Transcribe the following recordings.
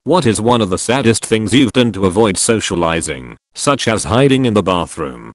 What is one of the saddest things you've done to avoid socializing, such as hiding in the bathroom?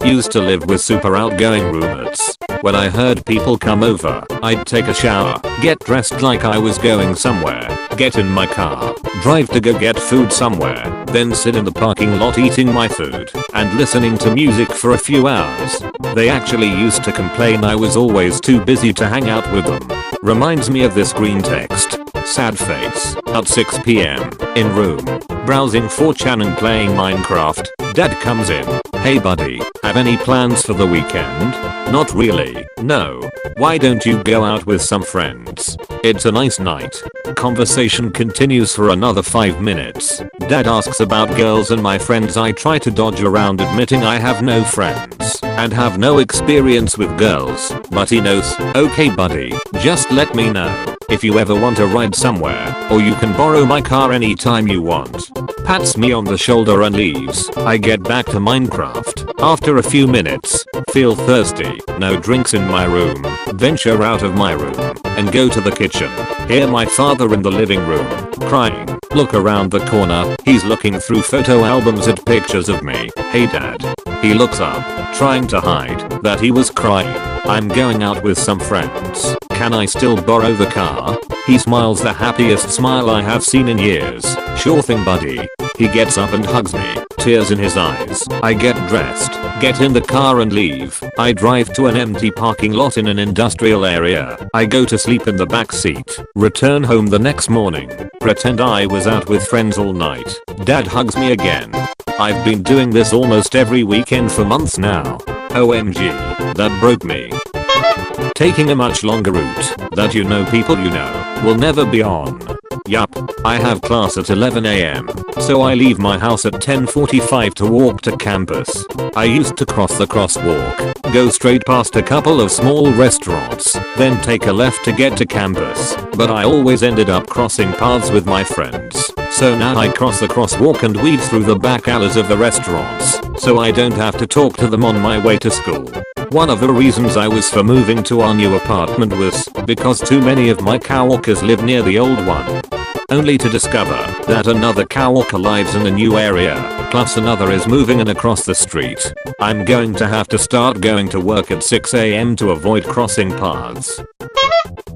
Used to live with super outgoing roommates. When I heard people come over, I'd take a shower, get dressed like I was going somewhere, get in my car, drive to go get food somewhere, then sit in the parking lot eating my food and listening to music for a few hours. They actually used to complain I was always too busy to hang out with them. Reminds me of this green text. Sad face. At 6 PM. In room. Browsing 4chan and playing Minecraft. Dad comes in. Hey buddy, have any plans for the weekend? Not really. No. Why don't you go out with some friends? It's a nice night. Conversation continues for another 5 minutes. Dad asks about girls and my friends. I try to dodge around admitting I have no friends and have no experience with girls, but he knows. Okay buddy, just let me know if you ever want to ride somewhere, or you can borrow my car anytime you want. Pats me on the shoulder and leaves. I get back to Minecraft. After a few minutes, feel thirsty. No drinks in my room. Venture out of my room and go to the kitchen. Hear my father in the living room, crying. Look around the corner. He's looking through photo albums at pictures of me. Hey dad. He looks up, trying to hide that he was crying. I'm going out with some friends. Can I still borrow the car? He smiles the happiest smile I have seen in years. Sure thing buddy. He gets up and hugs me, tears in his eyes. I get dressed, get in the car and leave. I drive to an empty parking lot in an industrial area. I go to sleep in the back seat. Return home the next morning. Pretend I was out with friends all night. Dad hugs me again. I've been doing this almost every weekend for months now. OMG, that broke me. Taking a much longer route that people will never be on. Yup, I have class at 11 AM, so I leave my house at 10:45 to walk to campus. I used to cross the crosswalk, go straight past a couple of small restaurants, then take a left to get to campus, but I always ended up crossing paths with my friends. So now I cross the crosswalk and weave through the back alleys of the restaurants, so I don't have to talk to them on my way to school. One of the reasons I was for moving to our new apartment was because too many of my coworkers live near the old one. Only to discover that another coworker lives in a new area, plus another is moving in across the street. I'm going to have to start going to work at 6 AM to avoid crossing paths.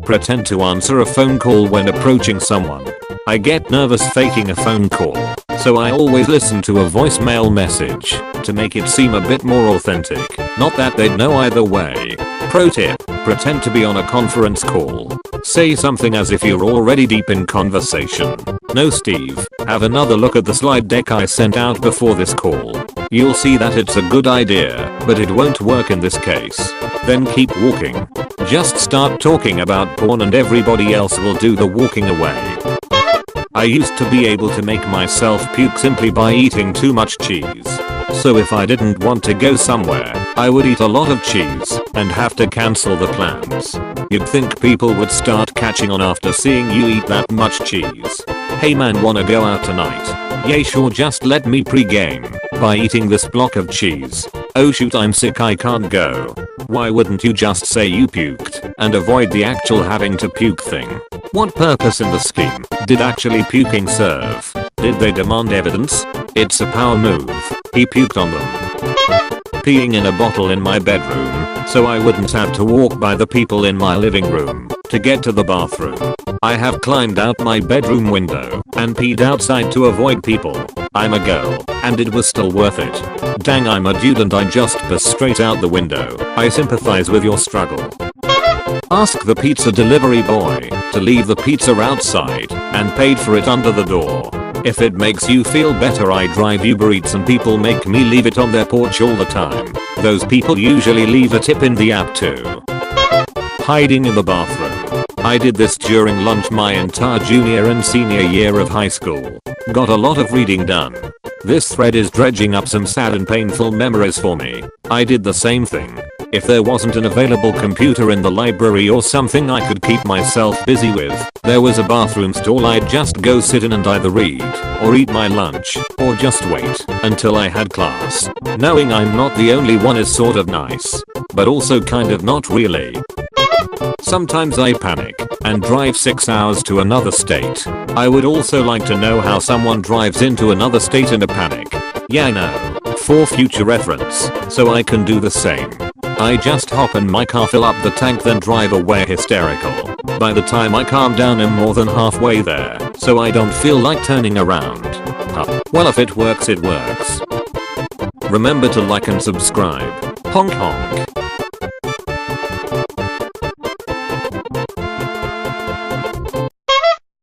Pretend to answer a phone call when approaching someone. I get nervous faking a phone call, so I always listen to a voicemail message to make it seem a bit more authentic. Not that they'd know either way. Pro tip, pretend to be on a conference call. Say something as if you're already deep in conversation. No Steve, have another look at the slide deck I sent out before this call. You'll see that it's a good idea, but it won't work in this case. Then keep walking. Just start talking about porn and everybody else will do the walking away. I used to be able to make myself puke simply by eating too much cheese. So if I didn't want to go somewhere, I would eat a lot of cheese and have to cancel the plans. You'd think people would start catching on after seeing you eat that much cheese. Hey man, wanna go out tonight? Yeah sure, just let me pre-game by eating this block of cheese. Oh shoot, I'm sick, I can't go. Why wouldn't you just say you puked and avoid the actual having to puke thing? What purpose in the scheme did actually puking serve? Did they demand evidence? It's a power move. He puked on them. Peeing in a bottle in my bedroom so I wouldn't have to walk by the people in my living room to get to the bathroom. I have climbed out my bedroom window and peed outside to avoid people. I'm a girl, and it was still worth it. Dang, I'm a dude and I just burst straight out the window. I sympathize with your struggle. Ask the pizza delivery boy to leave the pizza outside and paid for it under the door. If it makes you feel better, I drive Uber Eats and people make me leave it on their porch all the time. Those people usually leave a tip in the app too. Hiding in the bathroom. I did this during lunch my entire junior and senior year of high school. Got a lot of reading done. This thread is dredging up some sad and painful memories for me. I did the same thing. If there wasn't an available computer in the library or something I could keep myself busy with, there was a bathroom stall I'd just go sit in and either read, or eat my lunch, or just wait until I had class. Knowing I'm not the only one is sort of nice, but also kind of not really. Sometimes I panic and drive 6 hours to another state. I would also like to know how someone drives into another state in a panic. Yeah, no. For future reference, so I can do the same. I just hop in my car, fill up the tank, then drive away hysterical. By the time I calm down, I'm more than halfway there, so I don't feel like turning around. Huh. Well, if it works, it works. Remember to like and subscribe. Honk honk.